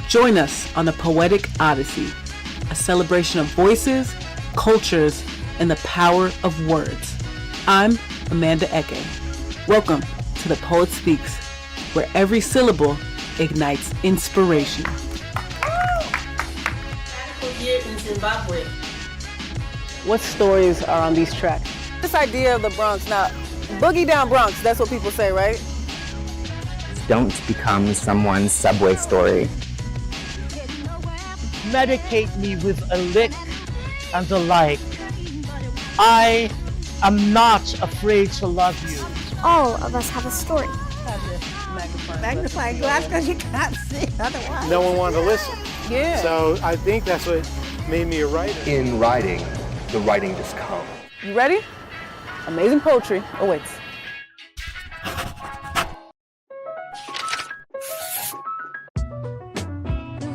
Join us on the Poetic Odyssey, a celebration of voices, cultures, and the power of words. I'm Amanda Eke. Welcome to The Poet Speaks, where every syllable ignites inspiration. Year in Zimbabwe. What stories are on these tracks? This idea of the Bronx, now, boogie down Bronx, that's what people say, right? Don't become someone's subway story. Medicate me with a lick and a like. I am not afraid to love you. All of us have a story. Magnifying glass because you can't see otherwise. No one wanted to listen. Yeah. So I think that's what made me a writer. In writing, the writing just comes. You ready? Amazing poetry awaits.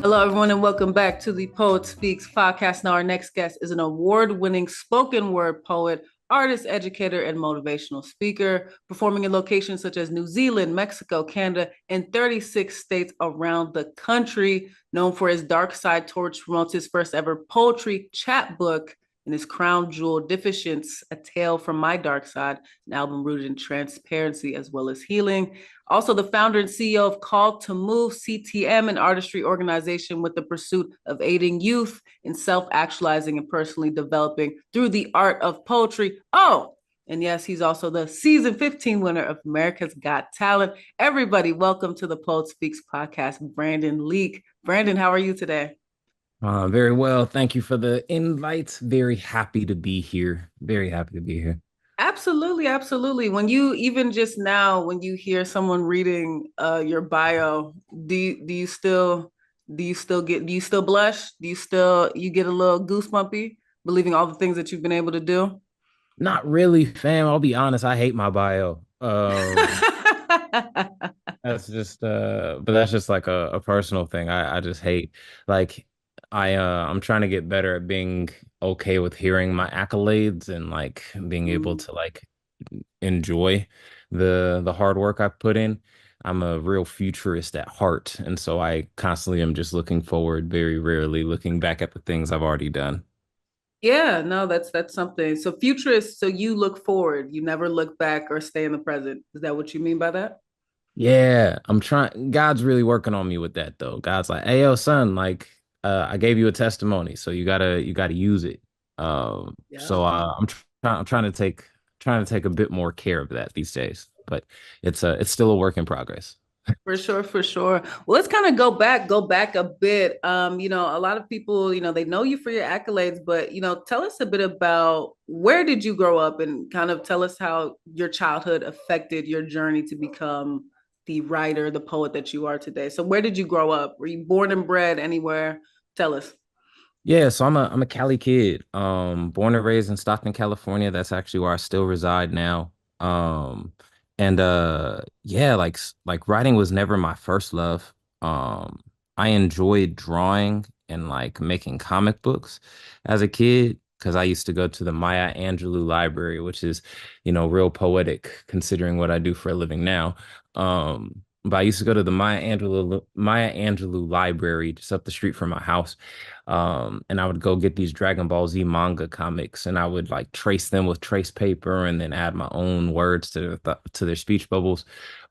Hello, everyone, and welcome back to the Poet Speaks podcast. Now, our next guest is an award-winning spoken word poet, artist, educator, and motivational speaker, performing in locations such as New Zealand, Mexico, Canada, and 36 states around the country. Known for his Dark Side tour, which promotes his first ever poetry chapbook, and his crown jewel, Deficience, A Tale from My Dark Side, an album rooted in transparency as well as healing. Also the founder and CEO of Call to Move, CTM, an artistry organization with the pursuit of aiding youth in self-actualizing and personally developing through the art of poetry. Oh, and yes, he's also the season 15 winner of America's Got Talent. Everybody, welcome to the Poet Speaks podcast, Brandon Leake. Brandon, how are you today? Very well. Thank you for the invite. Very happy to be here. Very happy to be here. Absolutely, absolutely. When you even just now, when you hear someone reading your bio, do you still blush? Do you get a little goosebumpy, believing all the things that you've been able to do? Not really, fam. I'll be honest. I hate my bio. That's just but that's just like a personal thing. I just hate, like, I'm trying to get better at being okay with hearing my accolades and like being able to like enjoy the hard work I put in. I'm a real futurist at heart, and so I constantly am just looking forward, very rarely looking back at the things I've already done. Yeah, no, that's something. So futurist, so you look forward, you never look back or stay in the present. Is that what you mean by that? Yeah, I'm trying. God's really working on me with that though. God's like, "Hey, yo, son, like, I gave you a testimony, so you gotta use it." Yeah. So I'm trying to take a bit more care of that these days, but it's still a work in progress. For sure, for sure. Well, let's kind of go back a bit. A lot of people, they know you for your accolades, but tell us a bit about where did you grow up, and kind of tell us how your childhood affected your journey to become the writer, the poet that you are today. So where did you grow up? Were you born and bred anywhere? Tell us. Yeah, so I'm a Cali kid, born and raised in Stockton, California. That's actually where I still reside now. And yeah, like writing was never my first love. I enjoyed drawing and like making comic books as a kid because I used to go to the Maya Angelou Library, which is, real poetic considering what I do for a living now. But I used to go to the Maya Angelou Library just up the street from my house. And I would go get these Dragon Ball Z manga comics, and I would like trace them with trace paper and then add my own words to their speech bubbles.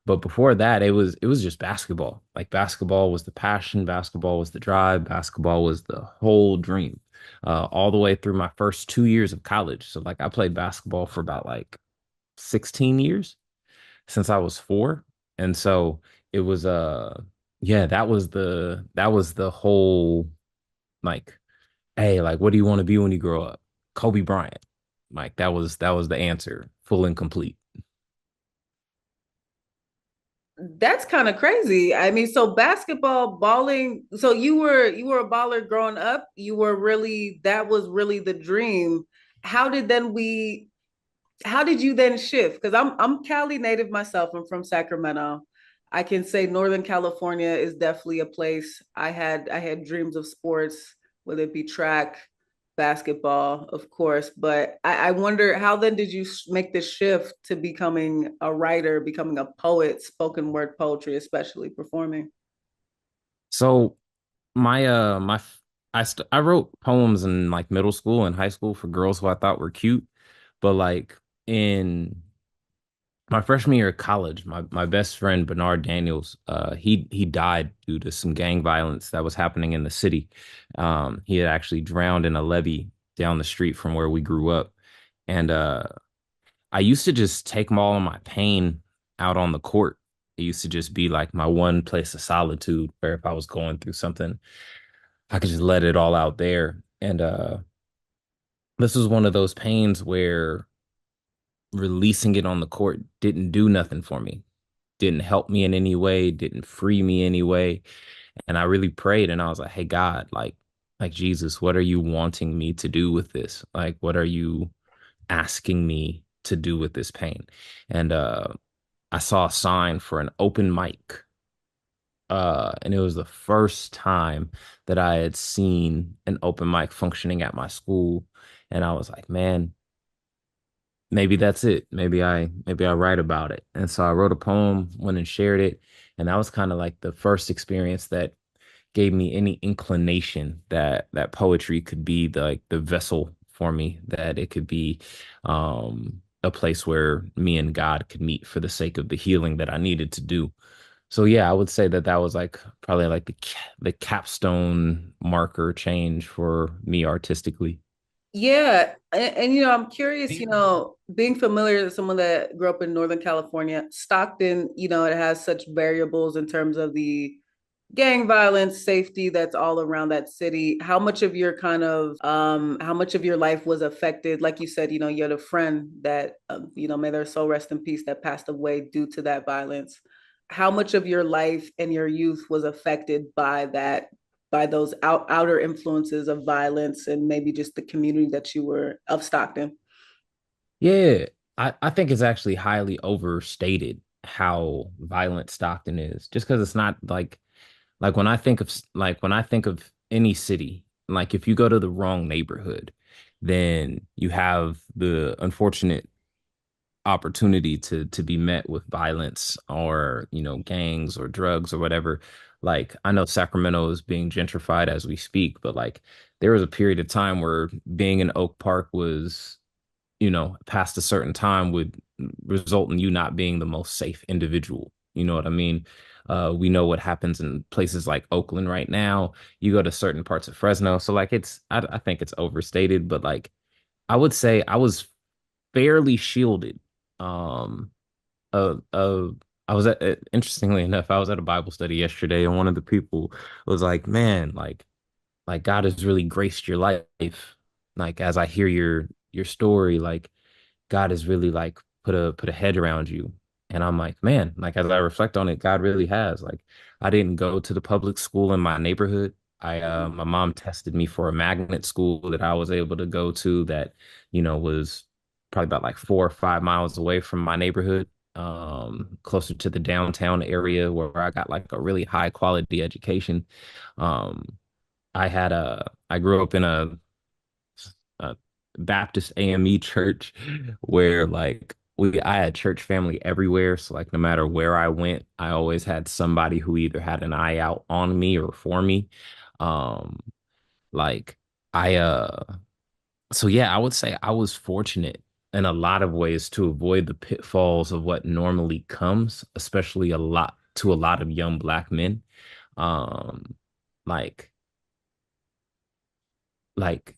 But before that, it was just basketball. Like basketball was the passion, basketball was the drive, basketball was the whole dream. All the way through my first 2 years of college. So like I played basketball for about like 16 years since I was 4. And so it was yeah, that was the whole, like, hey, like, what do you want to be when you grow up? Kobe Bryant. Like that was the answer, full and complete. That's kind of crazy. I mean, so basketball, balling, so you were a baller growing up. That was really the dream. How did you then shift? Because I'm Cali native myself. I'm from Sacramento. I can say Northern California is definitely a place I had dreams of sports, whether it be track, basketball, of course. But I wonder, how then did you make the shift to becoming a writer, becoming a poet, spoken word poetry, especially performing? So I wrote poems in like middle school and high school for girls who I thought were cute, but like in my freshman year of college, my best friend Bernard Daniels, he died due to some gang violence that was happening in the city. He had actually drowned in a levee down the street from where we grew up, and I used to just take all of my pain out on the court. It used to just be like my one place of solitude, where if I was going through something, I could just let it all out there. And this was one of those pains where releasing it on the court didn't do nothing for me, didn't help me in any way, didn't free me anyway. And I really prayed and I was like, hey God, like Jesus, what are you wanting me to do with this? Like, what are you asking me to do with this pain? And I saw a sign for an open mic. And it was the first time that I had seen an open mic functioning at my school. And I was like, man, maybe that's it. Maybe I write about it. And so I wrote a poem, went and shared it. And that was kind of like the first experience that gave me any inclination that poetry could be the vessel for me, that it could be a place where me and God could meet for the sake of the healing that I needed to do. So yeah, I would say that that was like probably like the capstone marker change for me artistically. Yeah, and I'm curious, being familiar with someone that grew up in Northern California, Stockton, it has such variables in terms of the gang violence, safety that's all around that city. How much of your how much of your life was affected? Like you said, you had a friend that, may their soul rest in peace, that passed away due to that violence. How much of your life and your youth was affected by that, by those outer influences of violence and maybe just the community that you were of Stockton? Yeah, I think it's actually highly overstated how violent Stockton is, just because it's not like when I think of any city, like if you go to the wrong neighborhood, then you have the unfortunate opportunity to be met with violence or gangs or drugs or whatever. Like I know Sacramento is being gentrified as we speak, but like there was a period of time where being in Oak Park was, past a certain time would result in you not being the most safe individual. You know what I mean? We know what happens in places like Oakland right now. You go to certain parts of Fresno. So like I think it's overstated, but like I would say I was fairly shielded. Um, I was interestingly enough, I was at a Bible study yesterday, and one of the people was like, "Man, like God has really graced your life. Like as I hear your story, like God has really like put a head around you." And I'm like, man, like as I reflect on it, God really has. Like I didn't go to the public school in my neighborhood. I my mom tested me for a magnet school that I was able to go to that, was probably about like 4 or 5 miles away from my neighborhood, closer to the downtown area where I got like a really high quality education. Um, I grew up in a Baptist AME church where like I had church family everywhere. So like no matter where I went, I always had somebody who either had an eye out on me or for me. Um, like I so yeah, I would say I was fortunate in a lot of ways to avoid the pitfalls of what normally comes, especially a lot of young black men. Um, like like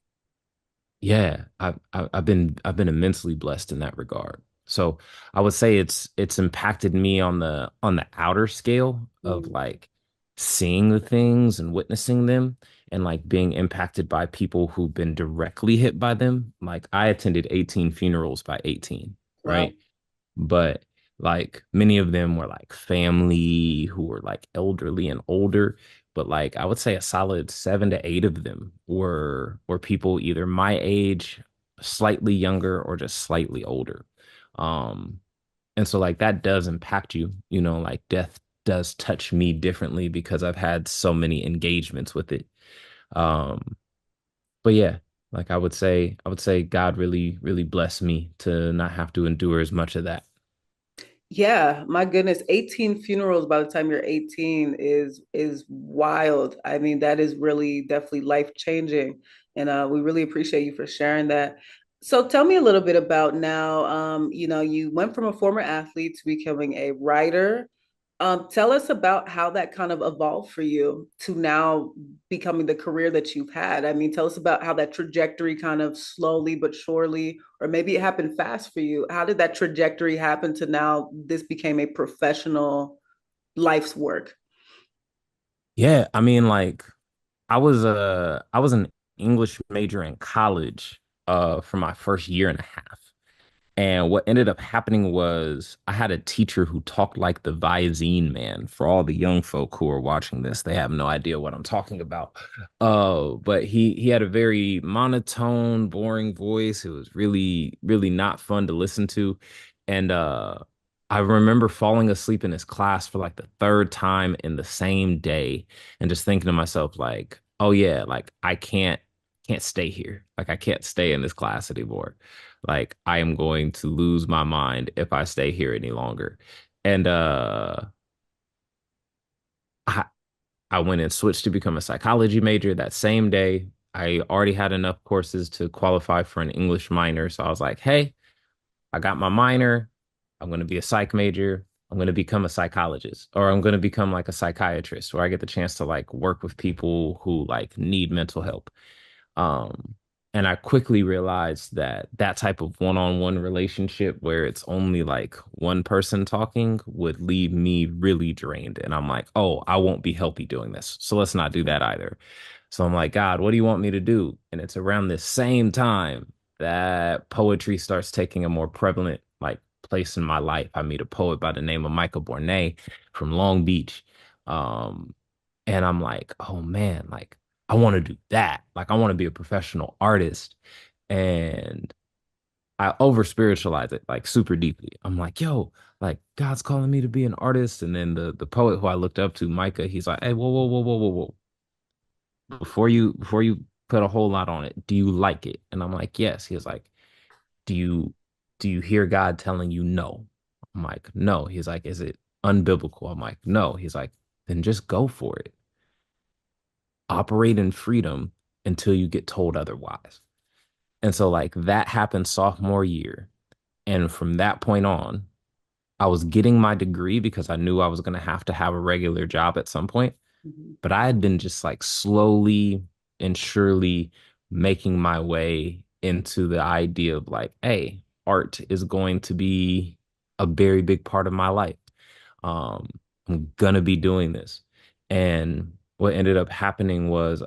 Yeah, I've been immensely blessed in that regard. So I would say it's impacted me on the outer scale of Mm. like seeing the things and witnessing them and like being impacted by people who've been directly hit by them. Like I attended 18 funerals by 18, Wow. right? But like many of them were like family who were like elderly and older, but like I would say a solid 7 to 8 of them were people either my age, slightly younger, or just slightly older. Um, and so like that does impact you, like death does touch me differently because I've had so many engagements with it. Um, but yeah, like I would say God really, really blessed me to not have to endure as much of that. Yeah, my goodness, 18 funerals by the time you're 18 is wild. I mean, that is really definitely life-changing. And we really appreciate you for sharing that. So tell me a little bit about now, you went from a former athlete to becoming a writer. Tell us about how that kind of evolved for you to now becoming the career that you've had. I mean, tell us about how that trajectory kind of slowly but surely, or maybe it happened fast for you. How did that trajectory happen to now this became a professional life's work? Yeah, I mean, like I was an English major in college for my first year and a half. And what ended up happening was I had a teacher who talked like the Visine man. For all the young folk who are watching this, they have no idea what I'm talking about. But he had a very monotone, boring voice. It was really, really not fun to listen to. And I remember falling asleep in his class for like the third time in the same day and just thinking to myself, like, oh yeah, like I can't stay here. Like I can't stay in this class anymore. Like I am going to lose my mind if I stay here any longer. And I I went and switched to become a psychology major that same day. I already had enough courses to qualify for an English minor. So I was like, hey, I got my minor. I'm going to be a psych major. I'm going to become a psychologist, or I'm going to become like a psychiatrist where I get the chance to like work with people who like need mental help. Um, and I quickly realized that that type of one-on-one relationship where it's only like one person talking would leave me really drained. And I'm like, oh, I won't be healthy doing this. So let's not do that either. So I'm like, God, what do you want me to do? And it's around this same time that poetry starts taking a more prevalent like place in my life. I meet a poet by the name of Michael Bornay from Long Beach. Um, and I'm like, oh man, like I want to do that. Like I want to be a professional artist. And I over spiritualize it like super deeply. I'm like, yo, like God's calling me to be an artist. And then the poet who I looked up to, Micah, he's like, hey, whoa, whoa, whoa, whoa, whoa, whoa. Before you put a whole lot on it, do you like it? And I'm like, yes. He was like, do you do you hear God telling you no? I'm like, no. He's like, is it unbiblical? I'm like, no. He's like, then just go for it. Operate in freedom until you get told otherwise. And so like that happened sophomore year. And from that point on, I was getting my degree because I knew I was going to have a regular job at some point. Mhm. But I had been just like slowly and surely making my way into the idea of like, hey, art is going to be a very big part of my life. Um, I'm gonna be doing this. And what ended up happening was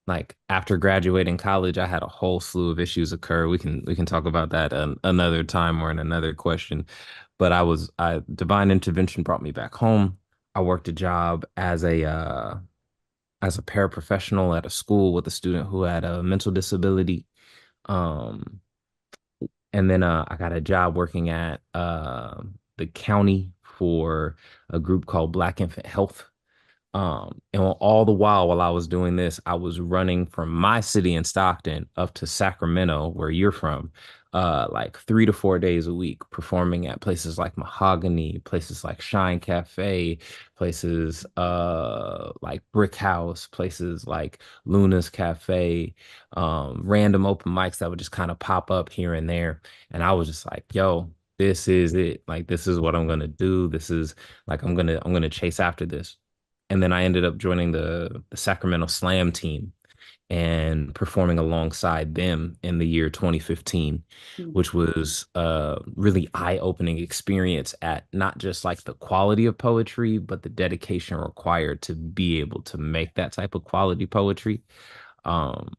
like after graduating college, I had a whole slew of issues occur. We can talk about that another time or in another question. But I divine intervention brought me back home. I worked a job as a paraprofessional at a school with a student who had a mental disability. Um, and then I got a job working at the county for a group called Black Infant Health. And all the while I was doing this, I was running from my city in Stockton up to Sacramento, where you're from, like 3 to 4 days a week, performing at places like Mahogany, places like Shine Cafe, places like Brick House, places like Luna's Cafe, random open mics that would just kind of pop up here and there. And I was just like, yo, this is it. Like this is what I'm gonna do. This is like I'm gonna chase after this. And then I ended up joining the Sacramento Slam team and performing alongside them in the year 2015, Mhm. which was a really eye-opening experience at not just like the quality of poetry, but the dedication required to be able to make that type of quality poetry. Um,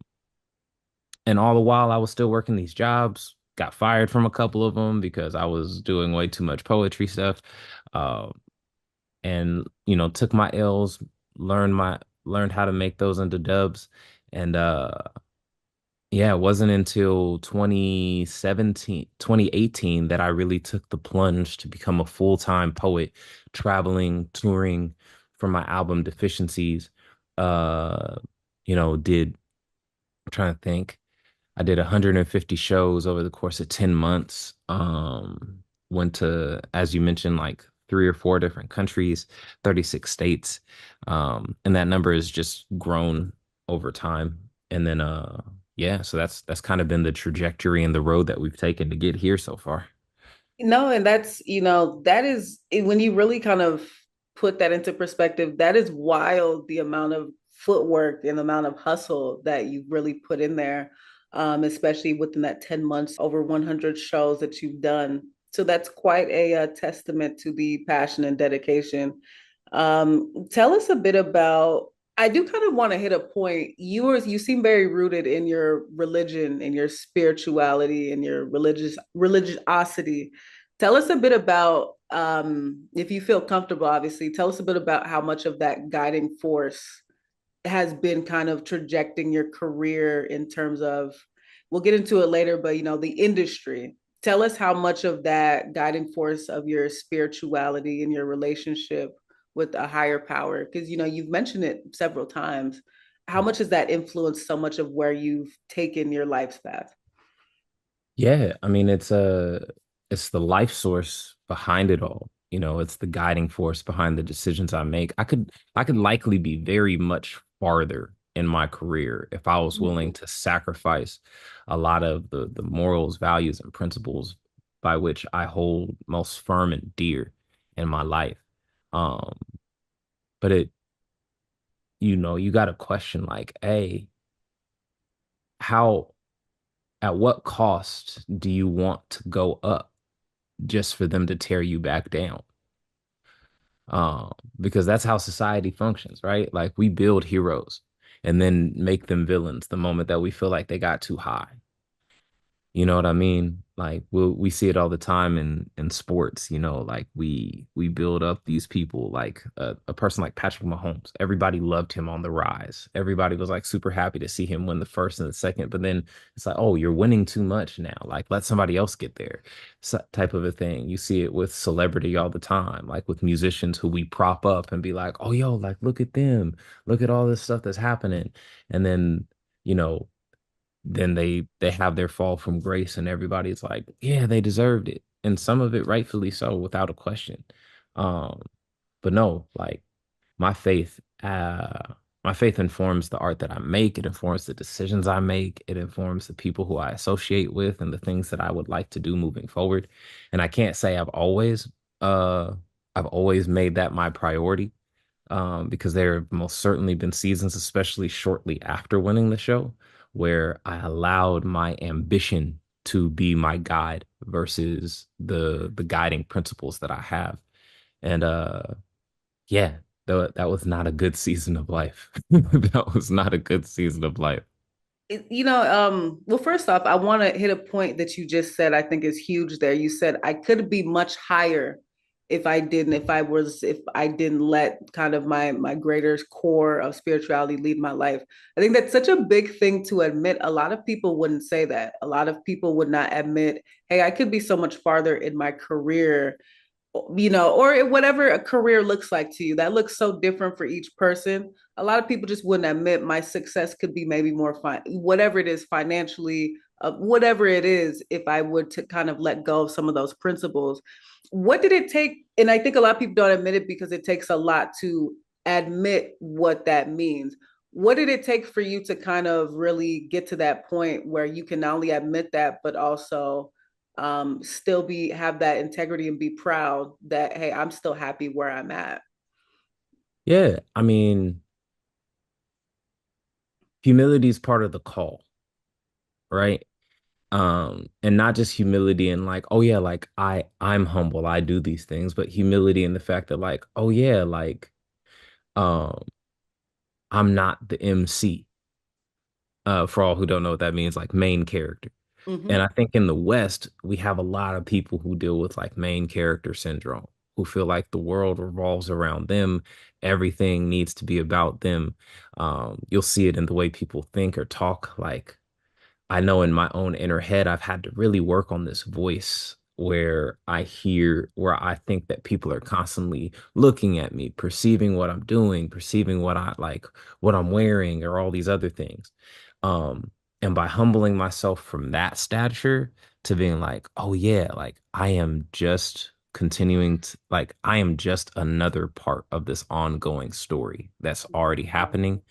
and all the while I was still working these jobs, got fired from a couple of them because I was doing way too much poetry stuff. Uh, and took my L's, learned how to make those into dubs. And yeah, it wasn't until 2018 that I really took the plunge to become a full-time poet, traveling, touring for my album Deficiencies. Uh, did I'm trying to think. I did 150 shows over the course of 10 months. went to, as you mentioned, like 3 or 4 different countries, 36 states. And that number has just grown over time. And then yeah, so that's kind of been the trajectory and the road that we've taken to get here so far. No, and that's, that is when you really kind of put that into perspective, that is wild, the amount of footwork and the amount of hustle that you really put in there, especially within that 10 months, over 100 shows that you've done. So that's quite a testament to the passion and dedication. Tell us a bit about, I do kind of want to hit a point. You seem very rooted in your religion and your spirituality and your religiosity. Tell us a bit about, if you feel comfortable, obviously, tell us a bit about how much of that guiding force has been kind of trajecting your career in terms of, we'll get into it later, but the industry. Tell us how much of that guiding force of your spirituality and your relationship with a higher power, because you've mentioned it several times. How much has that influenced so much of where you've taken your life's path? Yeah, I mean it's the life source behind it all. It's the guiding force behind the decisions I make. I could likely be very much farther in my career if I was willing to sacrifice a lot of the morals, values, and principles by which I hold most firm and dear in my life. Um, but you got to question like, hey, how, at what cost do you want to go up just for them to tear you back down? Because that's how society functions, right? Like we build heroes and then make them villains the moment that we feel like they got too high. You know what I mean? Like we see it all the time in sports, like we build up these people like a person like Patrick Mahomes. Everybody loved him on the rise. Everybody was like super happy to see him win the first and the second, but then it's like, oh, you're winning too much now. Like let somebody else get there. So, type of a thing. You see it with celebrity all the time, like with musicians who we prop up and be like, oh, yo, like look at them. Look at all this stuff that's happening. And then, you know, then they have their fall from grace and everybody's like, yeah, they deserved it. And some of it rightfully so, without a question. Um, but no, like my faith, my faith informs the art that I make. It informs the decisions I make. It informs the people who I associate with and the things that I would like to do moving forward. And I can't say I've always made that my priority, because there have most certainly been seasons, especially shortly after winning the show, where I allowed my ambition to be my guide versus the guiding principles that I have. And yeah, that was not a good season of life. That was not a good season of life. Well, first off, I want to hit a point that you just said, I think is huge there. You said I could be much higher if I didn't let kind of my greater core of spirituality lead my life. I think that's such a big thing to admit. A lot of people wouldn't say that. A lot of people would not admit, hey, I could be so much farther in my career, or whatever a career looks like to you. That looks so different for each person. A lot of people just wouldn't admit my success could be maybe more whatever it is financially, whatever it is, if I would to kind of let go of some of those principles. What did it take? And I think a lot of people don't admit it because it takes a lot to admit what that means. What did it take for you to kind of really get to that point where you can not only admit that, but also still have that integrity and be proud that, hey, I'm still happy where I'm at? Yeah, I mean, humility is part of the call, right? And not just humility and like, oh yeah, like I'm humble, I do these things, but humility in the fact that like, oh yeah, like um I'm not the MC. For all who don't know what that means, like main character. And Mm-hmm. I think in the West, we have a lot of people who deal with like main character syndrome, who feel like the world revolves around them. Everything needs to be about them. You'll see it in the way people think or talk. Like, I know in my own inner head, I've had to really work on this voice where I think that people are constantly looking at me, perceiving what I'm doing, perceiving what I like, what I'm wearing, or all these other things. Um, and by humbling myself from that stature, to being like, oh yeah, like I am just continuing to like I am just another part of this ongoing story that's already happening,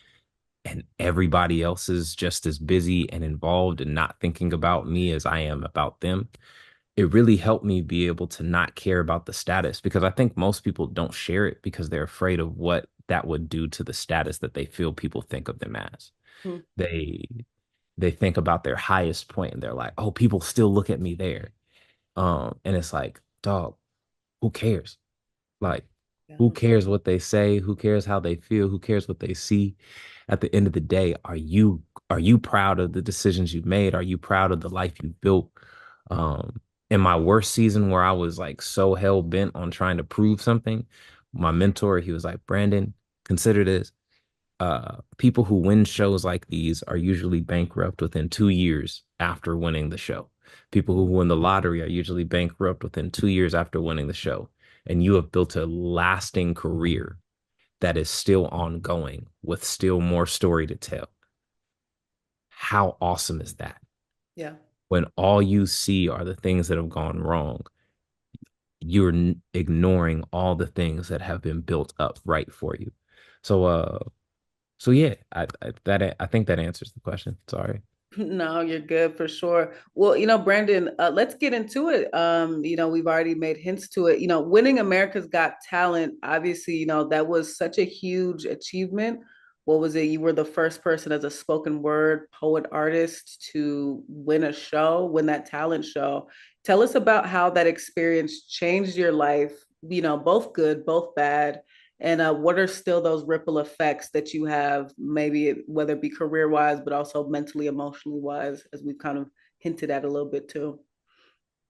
and everybody else is just as busy and involved and not thinking about me as I am about them. It really helped me be able to not care about the status, because I think most people don't share it because they're afraid of what that would do to the status that they feel people think of them as. Hmm. They they think about their highest point and they're like, oh, people still look at me there. And it's like, dog, who cares? Like, Yeah. who cares what they say? Who cares how they feel? Who cares what they see? At the end of the day, are you proud of the decisions you've made? Are you proud of the life you've built? Um, in my worst season where I was like so hell bent on trying to prove something, my mentor, he was like, Brandon, consider this. People who win shows like these are usually bankrupt within 2 years after winning the show. People who win the lottery are usually bankrupt within 2 years after winning the show. And you have built a lasting career that is still ongoing with still more story to tell. How awesome is that? Yeah. When all you see are the things that have gone wrong, you're ignoring all the things that have been built up right for you. So yeah, I think that answers the question. Sorry. No, you're good for sure. Well, Brandon, let's get into it. We've already made hints to it. Winning America's Got Talent, obviously, that was such a huge achievement. What was it? You were the first person as a spoken word poet artist to win that talent show. Tell us about how that experience changed your life, both good, both bad. And what are still those ripple effects that you have, maybe whether it be career wise, but also mentally, emotionally wise, as we've kind of hinted at a little bit too?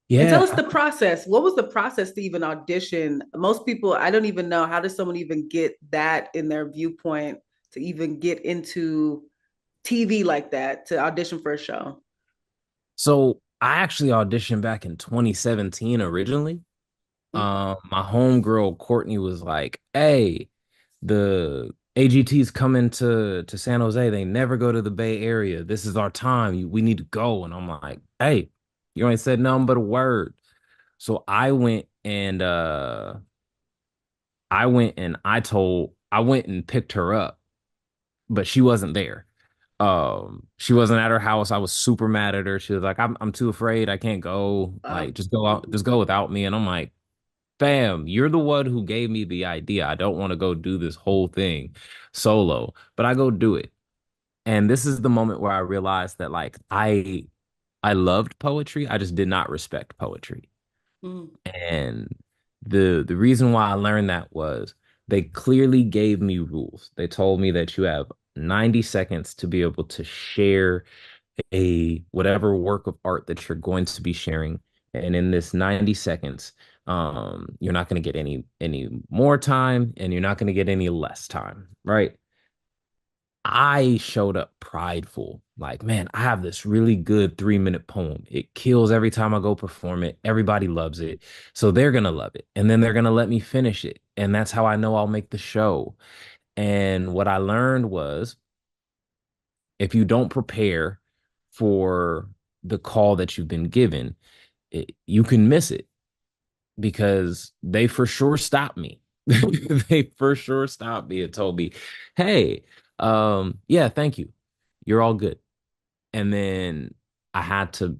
And tell us Yeah. the process. What was the process to even audition? Most people, I don't even know, how does someone even get that in their viewpoint to even get into TV like that, to audition for a show? So I actually auditioned back in 2017 originally. Mm. My homegirl Courtney was like, "Hey, the AGT's coming to San Jose. They never go to the Bay Area. This is our time. We need to go." And I'm like, "Hey, you ain't said nothing but a word." So I went and picked her up, but she wasn't there. She wasn't at her house. I was super mad at her. She was like, I'm too afraid. I can't go. Like, just go out, just go without me. And I'm like, fam, you're the one who gave me the idea. I don't want to go do this whole thing solo, but I go do it. And this is the moment where I realized that like I loved poetry. I just did not respect poetry. Mm. And the reason why I learned that was they clearly gave me rules. They told me that you have 90 seconds to be able to share a whatever work of art that you're going to be sharing. And in this 90 seconds, you're not going to get any more time and you're not going to get any less time, right? I showed up prideful. Like, man, I have this really good 3-minute poem. It kills every time I go perform it. Everybody loves it. So they're going to love it. And then they're going to let me finish it. And that's how I know I'll make the show. And what I learned was if you don't prepare for the call that you've been given, you can miss it because they for sure stopped me. They for sure stopped me and told me, hey, yeah, thank you. You're all good. And then I had to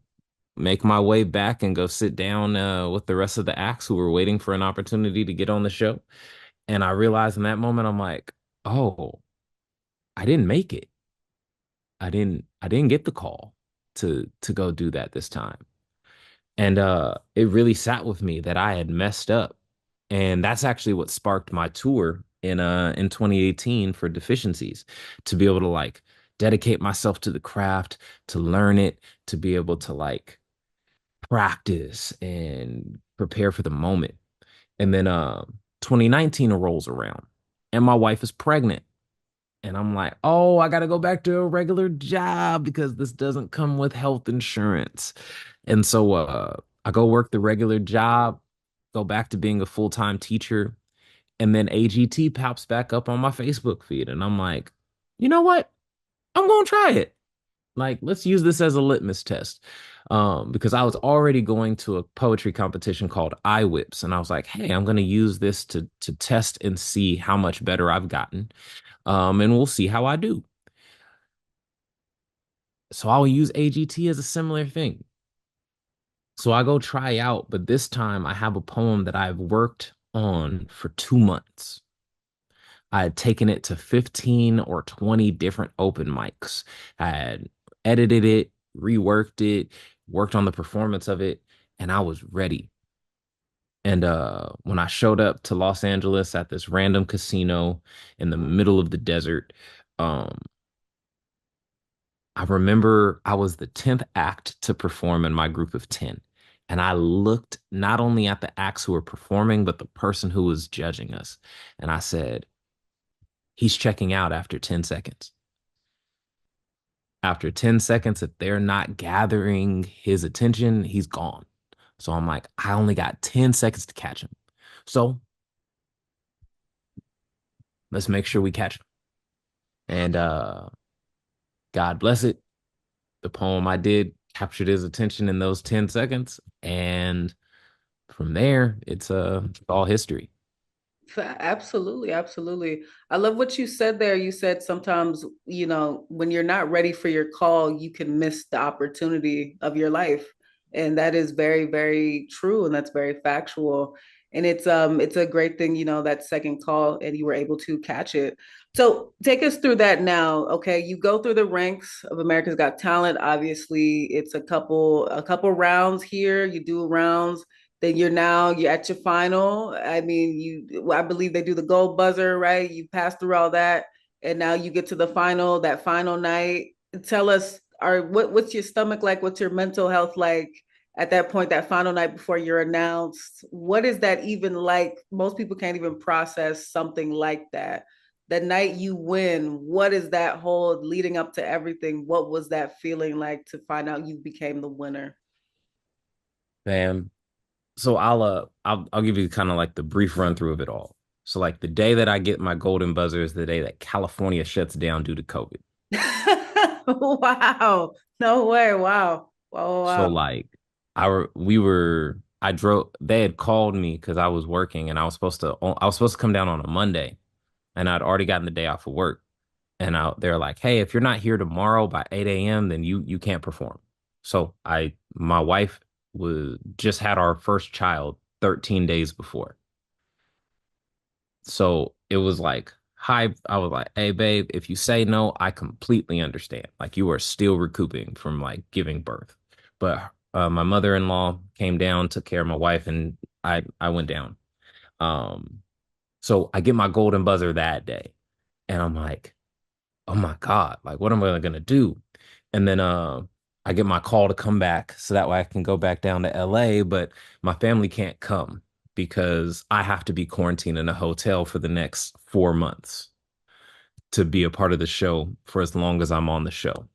make my way back and go sit down with the rest of the acts who were waiting for an opportunity to get on the show. And I realized in that moment, I'm like, oh, I didn't make it. I didn't get the call to go do that this time. And it really sat with me that I had messed up. And that's actually what sparked my tour in 2018 for deficiencies, to be able to like dedicate myself to the craft, to learn it, to be able to like practice and prepare for the moment. And then 2019 rolls around and my wife is pregnant. And I'm like, oh, I got to go back to a regular job because this doesn't come with health insurance. And so I go work the regular job, go back to being a full-time teacher. And then AGT pops back up on my Facebook feed. And I'm like, you know what? I'm going to try it. like, let's use this as a litmus test. Because I was already going to a poetry competition called iWhips, and I was like, hey, I'm going to use this to test and see how much better I've gotten. And we'll see how I do. So I'll use AGT as a similar thing. So I go try out, but this time I have a poem that I've worked on for 2 months. I had taken it to 15 or 20 different open mics. I had edited it, reworked it, worked on the performance of it, and I was ready. And when I showed up to Los Angeles at this random casino in the middle of the desert, um, I remember I was the 10th act to perform in my group of 10. And I looked not only at the acts who were performing, but the person who was judging us. And I said, he's checking out after 10 seconds. After 10 seconds, if they're not gathering his attention, he's gone. So I'm like, I only got 10 seconds to catch him. So let's make sure we catch him. And God bless it. The poem I did captured his attention in those 10 seconds. And from there, it's all history. Absolutely, absolutely. I love what you said there. You said sometimes, when you're not ready for your call, you can miss the opportunity of your life. And that is very, very true. And that's very factual. And it's a great thing, that second call and you were able to catch it. So take us through that now. Okay. You go through the ranks of America's Got Talent. Obviously, it's a couple rounds here. You do rounds, then you're at your final. I mean, I believe they do the gold buzzer, right? You pass through all that, and now you get to the final, that final night. Tell us, what's your stomach like? What's your mental health like at that point, that final night before you're announced? What is that even like? Most people can't even process something like that. The night you win, what is that whole leading up to everything? What was that feeling like to find out you became the winner? Bam. So I'll give you kind of like the brief run through of it all. So like the day that I get my golden buzzer is the day that California shuts down due to COVID. Wow. No way. Wow. Wow. So Wow. like I drove, they had called me because I was working and I was supposed to come down on a Monday and I'd already gotten the day off of work. And they're like, hey, if you're not here tomorrow by 8 a.m., then you can't perform. So my wife was just had our first child 13 days before. So it was like, hi, I was like, hey, babe, if you say no, I completely understand. Like you are still recouping from like giving birth. But my mother-in-law came down, took care of my wife, and I went down. Um, so I get my golden buzzer that day, and I'm like, oh my God, like what am I gonna do? And then I get my call to come back so that way I can go back down to LA, but my family can't come because I have to be quarantined in a hotel for the next 4 months to be a part of the show for as long as I'm on the show.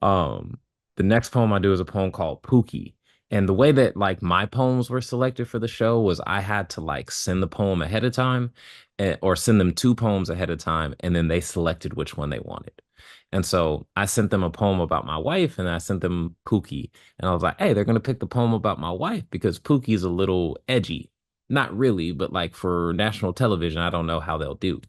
Um, the next poem I do is a poem called Pookie. And the way that like my poems were selected for the show was I had to like send the poem ahead of time or send them two poems ahead of time, and then they selected which one they wanted. And so I sent them a poem about my wife and I sent them Pookie. And I was like, hey, they're going to pick the poem about my wife because Pookie is a little edgy. Not really, but like for national television, I don't know how they'll do.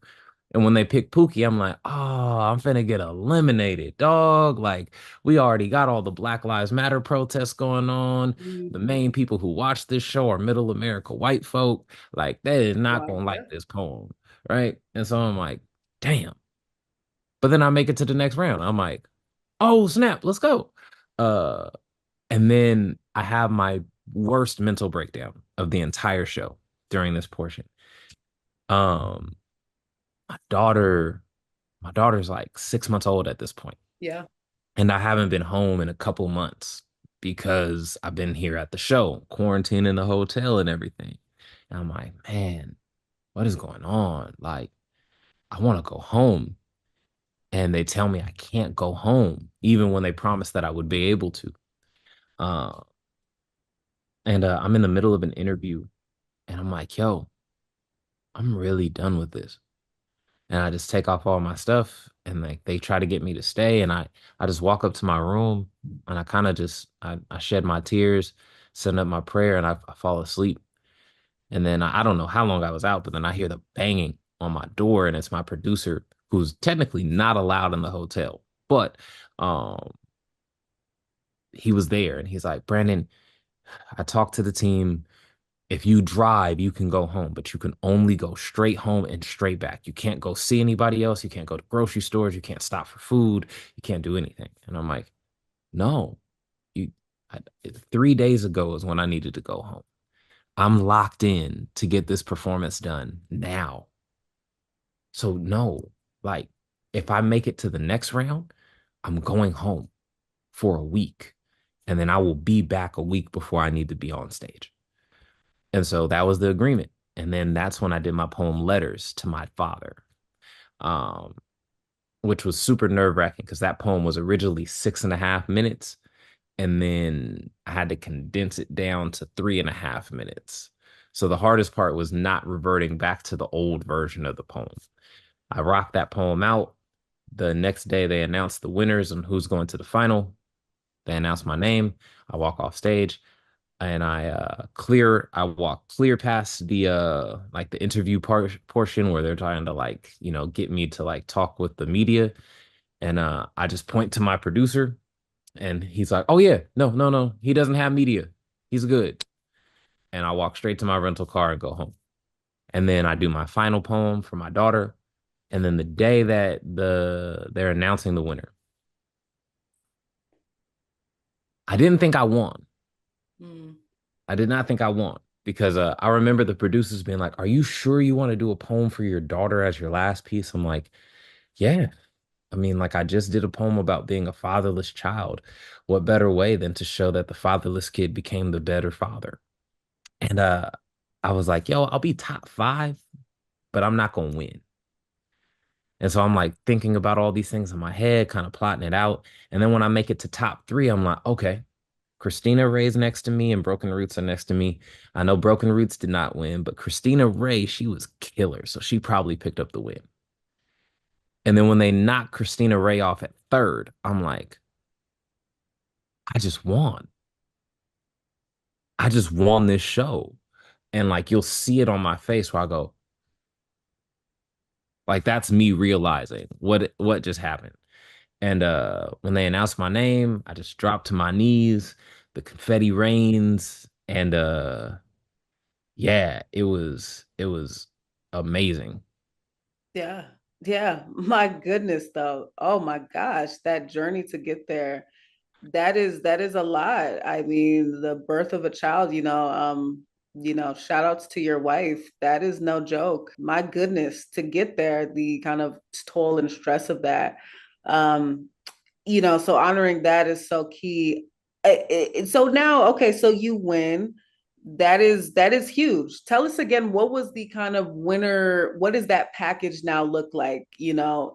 And when they pick Pookie, I'm like, oh, I'm finna get eliminated, dog. Like, we already got all the Black Lives Matter protests going on. The main people who watch this show are middle America white folk. Like, they is not Wow. gonna Yeah. like this poem, right? And so I'm like, damn. But then I make it to the next round. I'm like, oh, snap, let's go. Uh, and then I have my worst mental breakdown of the entire show during this portion. Um, my daughter my daughter's like 6 months old at this point, Yeah. and I haven't been home in a couple months because I've been here at the show, quarantined in the hotel and everything. And I'm like, man, what is going on? Like, I want to go home. And they tell me I can't go home, even when they promised that I would be able to. Uh, and I'm in the middle of an interview, and I'm like, yo, I'm really done with this. And I just take off all my stuff and like they try to get me to stay, and I just walk up to my room, and I kind of just I shed my tears, send up my prayer, and I fall asleep. And then I don't know how long I was out, but then I hear the banging on my door, and it's my producer, who's technically not allowed in the hotel, but um he was there, and he's like, Brandon, I talked to the team. If you drive, you can go home, but you can only go straight home and straight back. You can't go see anybody else. You can't go to grocery stores. You can't stop for food. You can't do anything. And I'm like, no, you, I, 3 days ago is when I needed to go home. I'm locked in to get this performance done now. So no, like if I make it to the next round, I'm going home for a week, and then I will be back a week before I need to be on stage. And so that was the agreement. And then that's when I did my poem Letters to My Father, um, which was super nerve wracking because that poem was originally 6.5 minutes. And then I had to condense it down to 3.5 minutes. So the hardest part was not reverting back to the old version of the poem. I rocked that poem out. The next day, they announced the winners and who's going to the final. They announced my name. I walk off stage, and I walk clear past the like the interview portion where they're trying to like, get me to like talk with the media. And I just point to my producer, and he's like, oh yeah, no, he doesn't have media. He's good. And I walk straight to my rental car and go home. And then I do my final poem for my daughter. And then the day that they're announcing the winner, I didn't think I won. I did not think I won because I remember the producers being like, are you sure you want to do a poem for your daughter as your last piece? I'm like, yeah. I mean, like I just did a poem about being a fatherless child. What better way than to show that the fatherless kid became the better father? And I was like, yo, I'll be top 5, but I'm not going to win. And so I'm like thinking about all these things in my head, kind of plotting it out. And then when I make it to top 3, I'm like, okay, Christina Ray's next to me and Broken Roots are next to me. I know Broken Roots did not win, but Christina Ray, she was killer. So she probably picked up the win. And then when they knocked Christina Ray off at 3rd, I'm like, I just won. I just won this show. And like, you'll see it on my face where I go, like, that's me realizing what just happened. And when they announced my name, I just dropped to my knees, the confetti rains, and yeah, it was amazing. Yeah. Yeah. My goodness, though. Oh my gosh, that journey to get there. That is a lot. I mean, the birth of a child, shout outs to your wife. That is no joke. My goodness, to get there, the kind of toll and stress of that. Um, so honoring that is so key. So now, okay, so you win. That is huge. Tell us again, what was the kind of winner? What does that package now look like?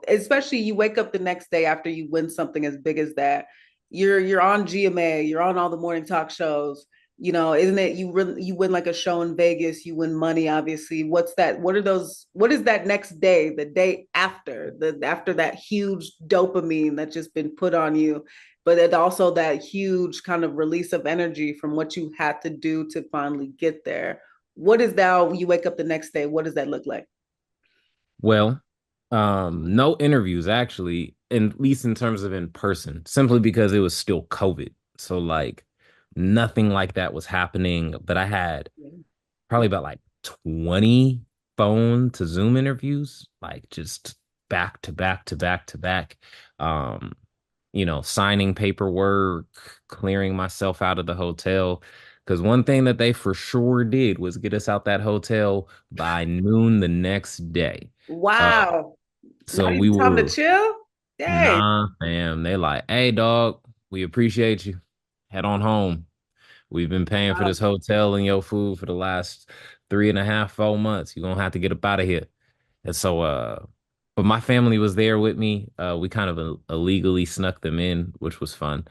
Especially you wake up the next day after you win something as big as that. You're on GMA, you're on all the morning talk shows. Isn't it you win like a show in Vegas, you win money, obviously. What's that? What is that next day, the day after, after that huge dopamine that's just been put on you, but it also that huge kind of release of energy from what you had to do to finally get there. What is that when you wake up the next day? What does that look like? Well, no interviews actually, at least in terms of in person, simply because it was still COVID. So like nothing like that was happening. But I had probably about like 20 phone to Zoom interviews, like just back to back to back to back. Signing paperwork, clearing myself out of the hotel. Because one thing that they for sure did was get us out that hotel by noon the next day. Wow. So Not we even time to were, chill? Dang. nah, fam. They like, hey, dog, we appreciate you. Head on home. We've been paying for Wow. this hotel and your food for the last 3.5, 4 months. You're gonna have to get up out of here. And so, but my family was there with me. We kind of illegally snuck them in, which was fun.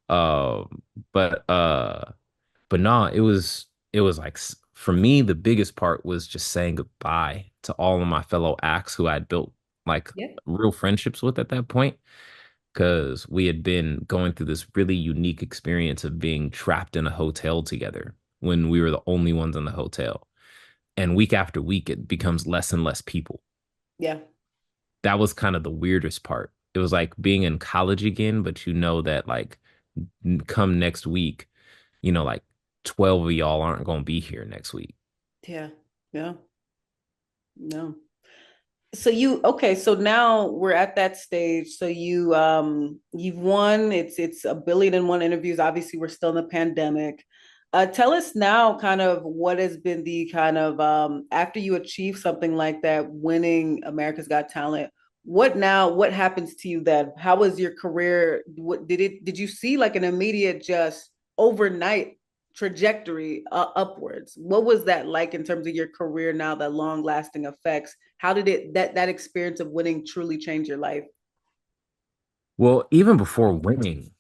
Uh, but no, it was like for me, the biggest part was just saying goodbye to all of my fellow acts who I'd built like Yeah. real friendships with at that point, because we had been going through this really unique experience of being trapped in a hotel together when we were the only ones in the hotel. And week after week, it becomes less and less people. Yeah. That was kind of the weirdest part. It was like being in college again, but you know that like come next week, like 12 of y'all aren't going to be here next week. Yeah. Yeah. No. So okay, so now we're at that stage. So you've won, it's 1 billion and 1 interviews. Obviously, we're still in the pandemic. Tell us now kind of what has been the kind of after you achieve something like that, winning America's Got Talent, what happens to you then? How was your career? Did you see like an immediate just overnight trajectory upwards? What was that like in terms of your career now, the long lasting effects? How did that experience of winning truly change your life? Well, even before winning,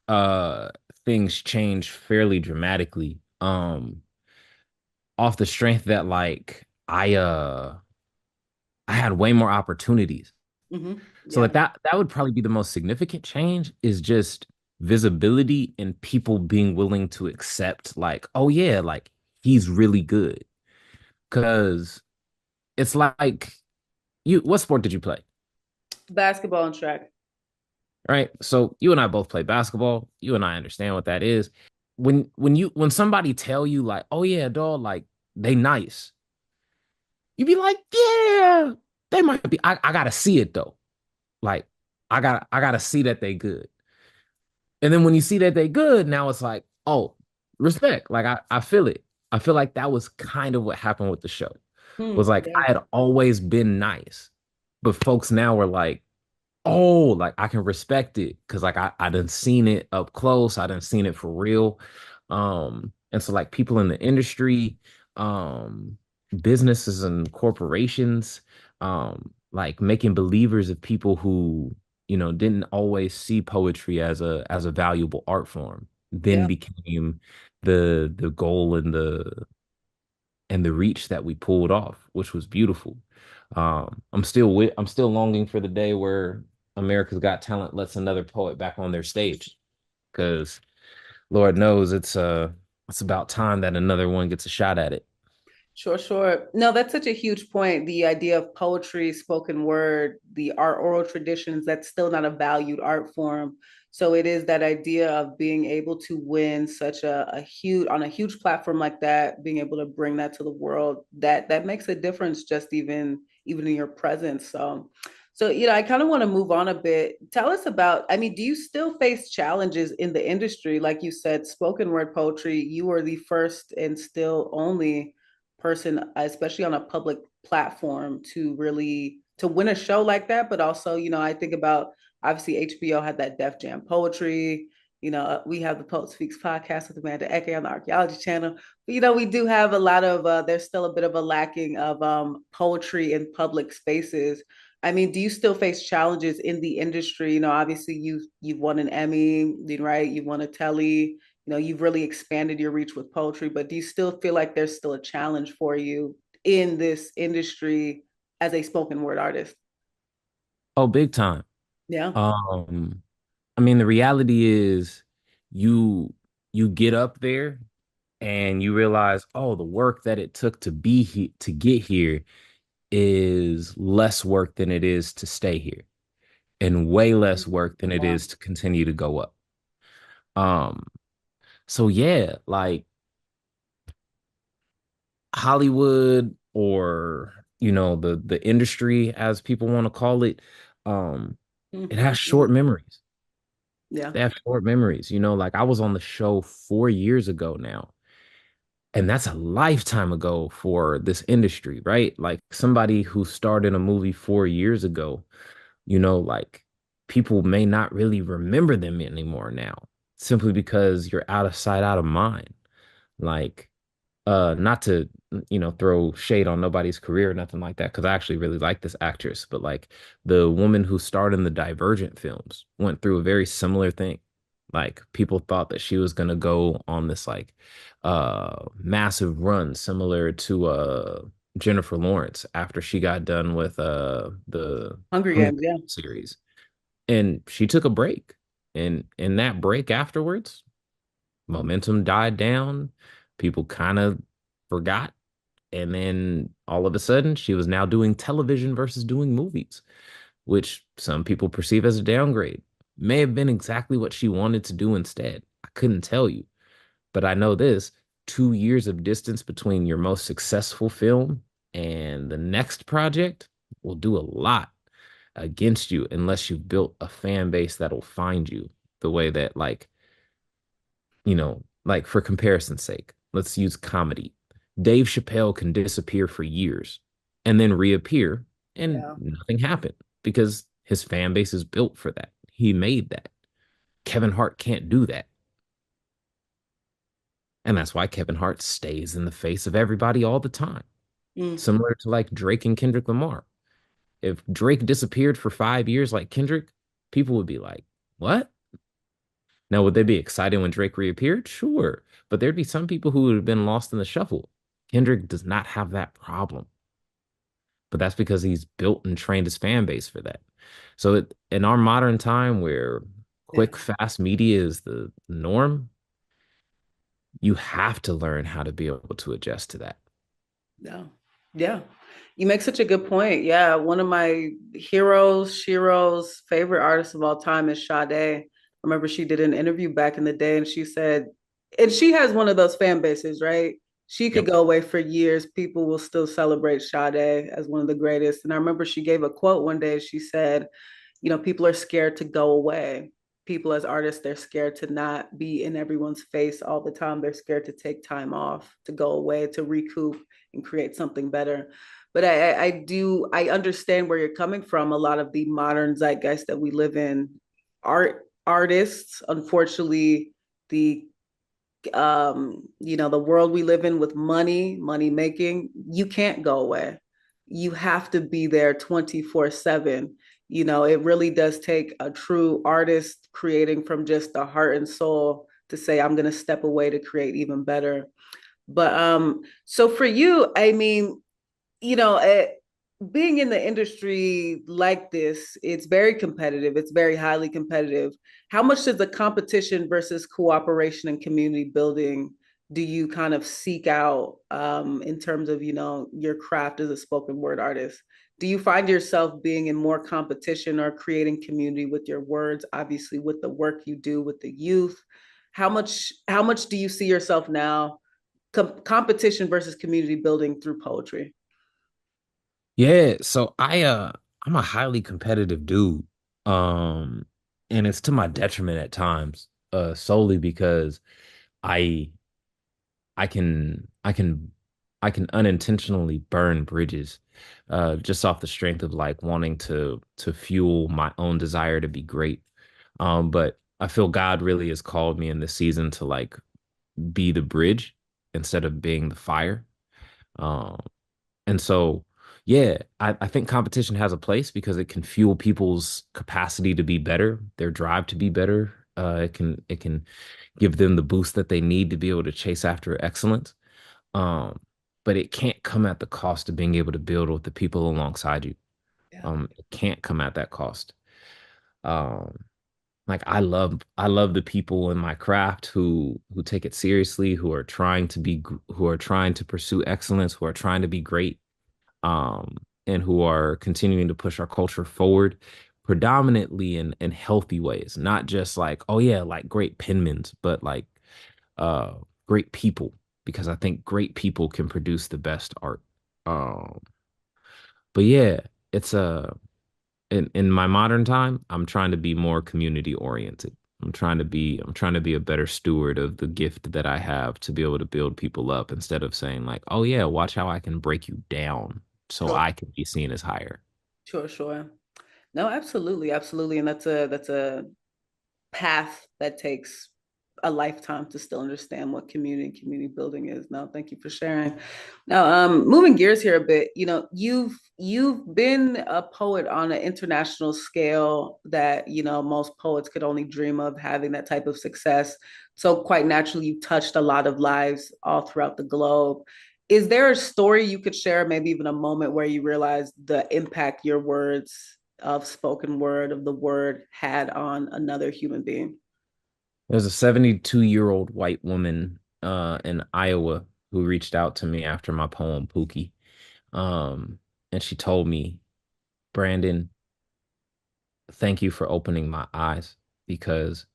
uh, things changed fairly dramatically. Off the strength that like I had way more opportunities. Mm-hmm. So Yeah. like that would probably be the most significant change is just visibility and people being willing to accept like, oh yeah, like he's really good. Cause it's like what sport did you play? Basketball and track. Right? So you and I both play basketball. You and I understand what that is. When somebody tell you like, oh yeah, dog, like they nice, you be like, yeah, they might be. I gotta see it though. Like I gotta see that they good. And then when you see that they good, now it's like, oh, respect. Like I feel it. I feel like that was kind of what happened with the show. Was like Yeah. I had always been nice, but folks now were like, oh, like I can respect it because like I done seen it up close. I done seen it for real. And so like people in the industry, um, businesses and corporations, like making believers of people who, didn't always see poetry as a valuable art form, then Yeah. became the goal and the reach that we pulled off, which was beautiful. I'm still longing for the day where America's Got Talent lets another poet back on their stage, because Lord knows it's about time that another one gets a shot at it. Sure, sure. No, that's such a huge point. The idea of poetry, spoken word, our oral traditions, that's still not a valued art form. So it is that idea of being able to win such a huge on a huge platform like that, being able to bring that to the world, that makes a difference just even in your presence. So I kind of want to move on a bit. Tell us about, I mean, do you still face challenges in the industry? Like you said, spoken word poetry, you were the first and still only person, especially on a public platform, to really to win a show like that. But also, I think about obviously HBO had that Def Jam poetry. We have the Poet Speaks podcast with Amanda Eke on the Archaeology Channel. But, we do have a lot of there's still a bit of a lacking of poetry in public spaces. I mean, do you still face challenges in the industry? Obviously you've won an Emmy, right? You've won a Telly, you've really expanded your reach with poetry, but do you still feel like there's still a challenge for you in this industry as a spoken word artist? Oh, big time. Yeah. Um, I mean, the reality is you you get up there and you realize, oh, the work that it took to be here to get here is less work than it is to stay here, and way less work than it Wow. is to continue to go up. Um, so yeah, like Hollywood, or the industry as people want to call it, um, it has short memories. Yeah. They have short memories. Like I was on the show 4 years ago now, and that's a lifetime ago for this industry, right? Like somebody who starred in a movie 4 years ago, like people may not really remember them anymore now, simply because you're out of sight, out of mind. Like, not to, throw shade on nobody's career or nothing like that, because I actually really like this actress, but like the woman who starred in the Divergent films went through a very similar thing. Like people thought that she was gonna go on this like massive run similar to Jennifer Lawrence after she got done with the Hunger Hunger Games, yeah. Games series. And she took a break. And in that break afterwards, momentum died down. People kind of forgot. And then all of a sudden, she was now doing television versus doing movies, which some people perceive as a downgrade. May have been exactly what she wanted to do instead. I couldn't tell you. But I know this 2 years of distance between your most successful film and the next project will do a lot against you unless you've built a fan base that'll find you the way that, like, like for comparison's sake, let's use comedy. Dave Chappelle can disappear for years and then reappear and Yeah. nothing happened because his fan base is built for that. He made that. Kevin Hart can't do that. And that's why Kevin Hart stays in the face of everybody all the time. Mm. Similar to like Drake and Kendrick Lamar. If Drake disappeared for 5 years like Kendrick, people would be like, what? Now, would they be excited when Drake reappeared? Sure. But there'd be some people who would have been lost in the shuffle. Kendrick does not have that problem. But that's because he's built and trained his fan base for that. So in our modern time where quick, fast media is the norm, you have to learn how to be able to adjust to that. Yeah. Yeah. You make such a good point. Yeah. One of my heroes, Shiro's favorite artists of all time is Sade. I remember she did an interview back in the day and she said, and she has one of those fan bases, right? She could go away for years. People will still celebrate Sade as one of the greatest. And I remember she gave a quote one day. She said, people are scared to go away. People as artists, they're scared to not be in everyone's face all the time. They're scared to take time off, to go away, to recoup and create something better. But I understand where you're coming from. A lot of the modern zeitgeist that we live in, artists, unfortunately, the the world we live in with money making, you can't go away. You have to be there 24/7. It really does take a true artist creating from just the heart and soul to say, I'm going to step away to create even better. But so for you, I mean, being in the industry like this, it's very competitive. It's very highly competitive. How much does the competition versus cooperation and community building do you kind of seek out in terms of, your craft as a spoken word artist? Do you find yourself being in more competition or creating community with your words, obviously with the work you do with the youth? How much do you see yourself now, competition versus community building through poetry? Yeah, so I'm a highly competitive dude. Um and it's to my detriment at times, solely because I I can I can I can unintentionally burn bridges just off the strength of like wanting to fuel my own desire to be great. But I feel God really has called me in this season to like be the bridge instead of being the fire. Um And so, yeah, I think competition has a place because it can fuel people's capacity to be better, their drive to be better. It can give them the boost that they need to be able to chase after excellence. Um, but it can't come at the cost of being able to build with the people alongside you. Yeah. It can't come at that cost. Um, like I love the people in my craft who take it seriously, who are trying to pursue excellence, who are trying to be great, um, and who are continuing to push our culture forward predominantly in healthy ways, not just like, oh yeah, like great penmans, but like uh great people, because I think great people can produce the best art. Um, but yeah, it's in my modern time, I'm trying to be more community oriented. I'm trying to be a better steward of the gift that I have to be able to build people up instead of saying like, "Oh yeah, watch how I can break you down so Sure. I can be seen as higher." Sure, sure. No, absolutely, absolutely. And that's a path that takes a lifetime to still understand what community building is. No, thank you for sharing. Now, moving gears here a bit, you've been a poet on an international scale that, most poets could only dream of having that type of success. So quite naturally, you've touched a lot of lives all throughout the globe. Is there a story you could share, maybe even a moment where you realized the impact your words of spoken word, of the word, had on another human being? There's a 72-year-old white woman in Iowa who reached out to me after my poem Pookie. And she told me, Brandon, thank you for opening my eyes because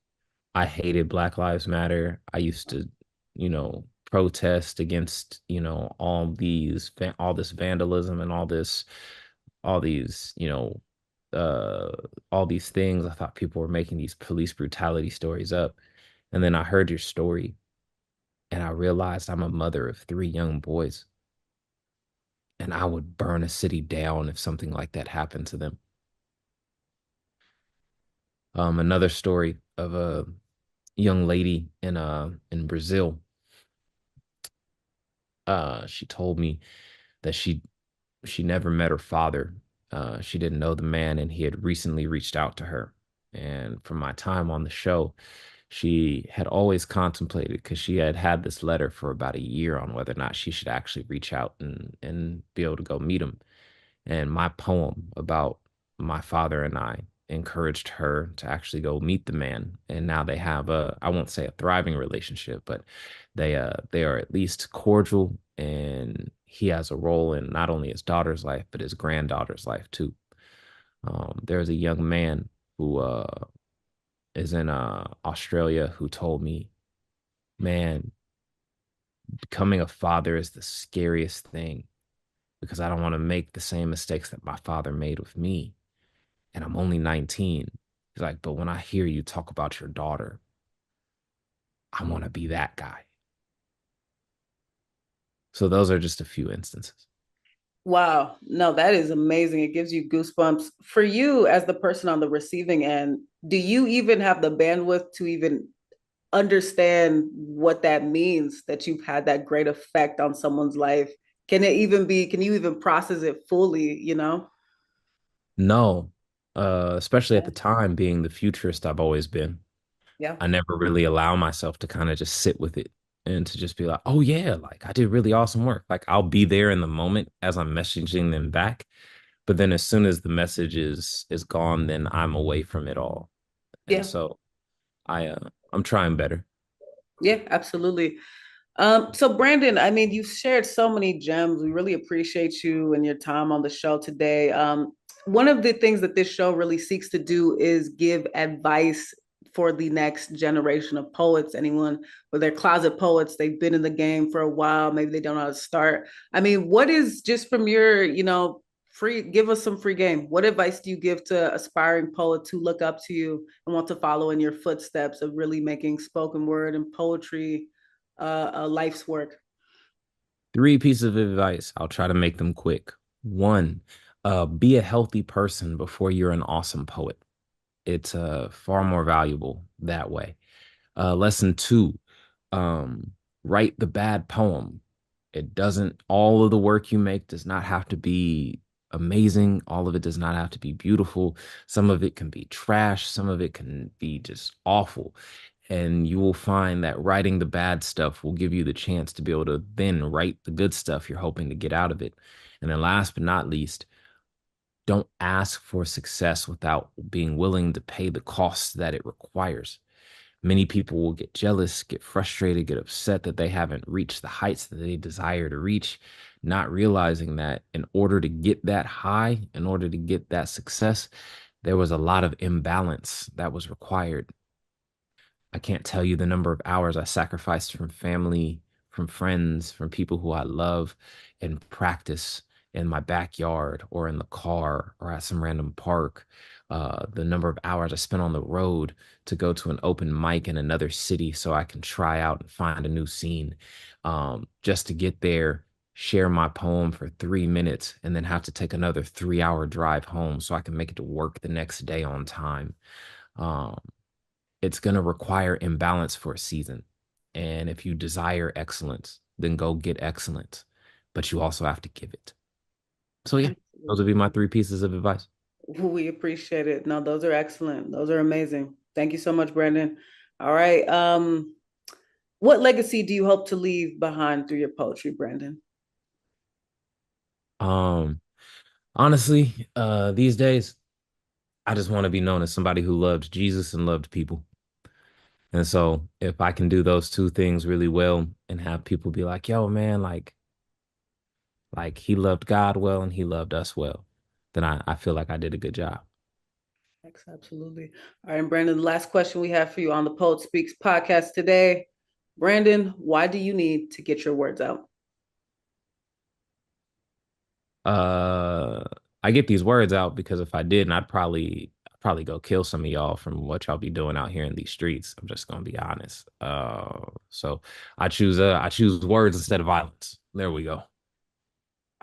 I hated Black Lives Matter. I used to, protest against, all this vandalism and all these, uh, all these things. I thought people were making these police brutality stories up. And then I heard your story and I realized I'm a mother of 3 young boys and I would burn a city down if something like that happened to them. Another story of a young lady in Brazil. She told me that she never met her father. She didn't know the man, and he had recently reached out to her. And from my time on the show, she had always contemplated, because she had had this letter for about a year, on whether or not she should actually reach out and be able to go meet him. And my poem about my father and I encouraged her to actually go meet the man. And now they have I won't say a thriving relationship, but they are at least cordial, and he has a role in not only his daughter's life, but his granddaughter's life too. There's a young man who is in Australia who told me, man, becoming a father is the scariest thing because I don't want to make the same mistakes that my father made with me. And I'm only 19. He's like, but when I hear you talk about your daughter, I want to be that guy. So those are just a few instances. Wow. No, that is amazing. It gives you goosebumps. For you, as the person on the receiving end, do you even have the bandwidth to even understand what that means, that you've had that great effect on someone's life? Can you even process it fully, No, especially at the time, being the futurist I've always been. Yeah. I never really allow myself to kind of just sit with it and to just be like, oh yeah, like I did really awesome work. Like I'll be there in the moment as I'm messaging them back. But then as soon as the message is gone, then I'm away from it all. And Yeah. so I'm trying better. Yeah, absolutely. So Brandon, I mean, you've shared so many gems. We really appreciate you and your time on the show today. One of the things that this show really seeks to do is give advice for the next generation of poets. Anyone, whether they're closet poets, they've been in the game for a while, maybe they don't know how to start. I mean, what is, just from your, free, give us some free game. What advice do you give to aspiring poets who look up to you and want to follow in your footsteps of really making spoken word and poetry a life's work? 3 pieces of advice. I'll try to make them quick. One, be a healthy person before you're an awesome poet. It's far more valuable that way. Lesson 2, write the bad poem. It doesn't, all of the work you make does not have to be amazing. All of it does not have to be beautiful. Some of it can be trash. Some of it can be just awful. And you will find that writing the bad stuff will give you the chance to be able to then write the good stuff you're hoping to get out of it. And then last but not least, don't ask for success without being willing to pay the costs that it requires. Many people will get jealous, get frustrated, get upset that they haven't reached the heights that they desire to reach, not realizing that in order to get that high, in order to get that success, there was a lot of imbalance that was required. I can't tell you the number of hours I sacrificed from family, from friends, from people who I love in practice in my backyard or in the car or at some random park. The number of hours I spent on the road to go to an open mic in another city so I can try out and find a new scene, just to get there, share my poem for 3 minutes, and then have to take another 3-hour drive home so I can make it to work the next day on time. It's going to require imbalance for a season. And if you desire excellence, then go get excellence. But you also have to give it. So yeah, those would be my 3 pieces of advice. We appreciate it. No, those are excellent. Those are amazing. Thank you so much, Brandon. All right. What legacy do you hope to leave behind through your poetry, Brandon? Um, Honestly, these days, I just want to be known as somebody who loved Jesus and loved people. And so if I can do those two things really well and have people be like, yo, man, like he loved God well and he loved us well, then I feel like I did a good job. Thanks, absolutely. All right, and Brandon, the last question we have for you on the Poet Speaks podcast today. Brandon, why do you need to get your words out? Uh, I get these words out because if I didn't, I'd probably go kill some of y'all from what y'all be doing out here in these streets. I'm just gonna be honest. So I choose words instead of violence. There we go.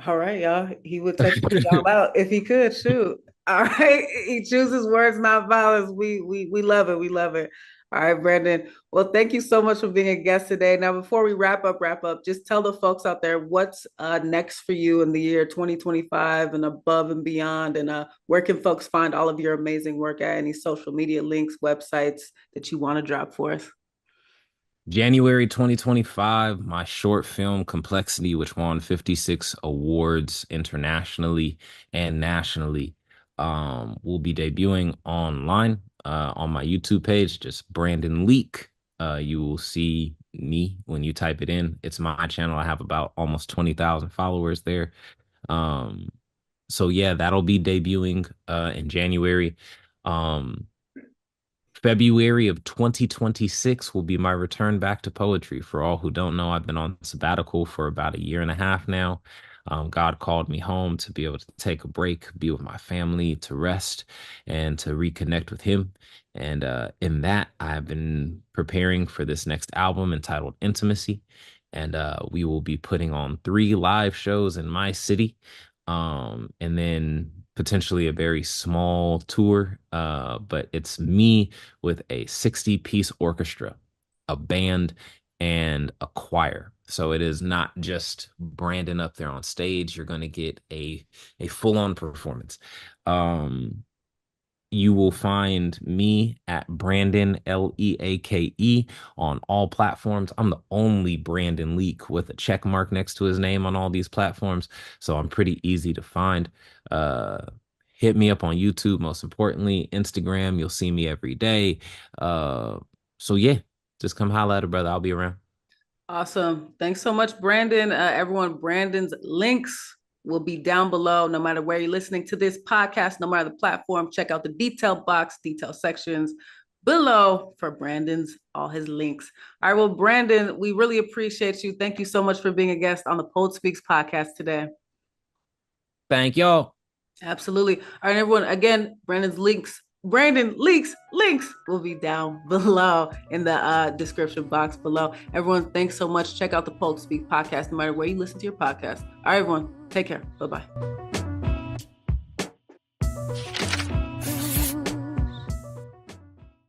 All right, y'all. He would take y'all out if he could. Shoot. All right. He chooses words, not violence. We love it. We love it. All right, Brandon. Well, thank you so much for being a guest today. Now, before we wrap up, just tell the folks out there what's next for you in the year 2025 and above and beyond, and where can folks find all of your amazing work at? Any social media links, websites that you want to drop for us? January 2025, my short film Complexity, which won 56 awards internationally and nationally, will be debuting online on my YouTube page, just Brandon Leake. You will see me when you type it in. It's my channel. I have about almost 20,000 followers there. Um, so yeah, that'll be debuting in January. Um, February of 2026 will be my return back to poetry. For all who don't know, I've been on sabbatical for about a year and a half now. God called me home to be able to take a break, be with my family, to rest, and to reconnect with Him. And in that, I've been preparing for this next album entitled Intimacy. And we will be putting on 3 live shows in my city, and then potentially a very small tour. But it's me with a 60-piece orchestra, a band, and a choir. So it is not just Brandon up there on stage. You're going to get a full-on performance. You will find me at Brandon Leake on all platforms. I'm the only Brandon Leake with a check mark next to his name on all these platforms, so I'm pretty easy to find. Hit me up on YouTube, most importantly, Instagram. You'll see me every day. So yeah, just come holla at a brother. I'll be around. Awesome. Thanks so much, Brandon. Everyone, Brandon's links will be down below. No matter where you're listening to this podcast, no matter the platform, check out the detail box, detail sections below for Brandon's, all his links. All right, well, Brandon, we really appreciate you. Thank you so much for being a guest on the Poet Speaks podcast today. Thank y'all. Absolutely. All right, everyone, again, Brandon Leake's links will be down below in the description box below. Everyone, thanks so much. Check out the Poet Speak podcast, no matter where you listen to your podcast. All right, everyone, take care. Bye-bye.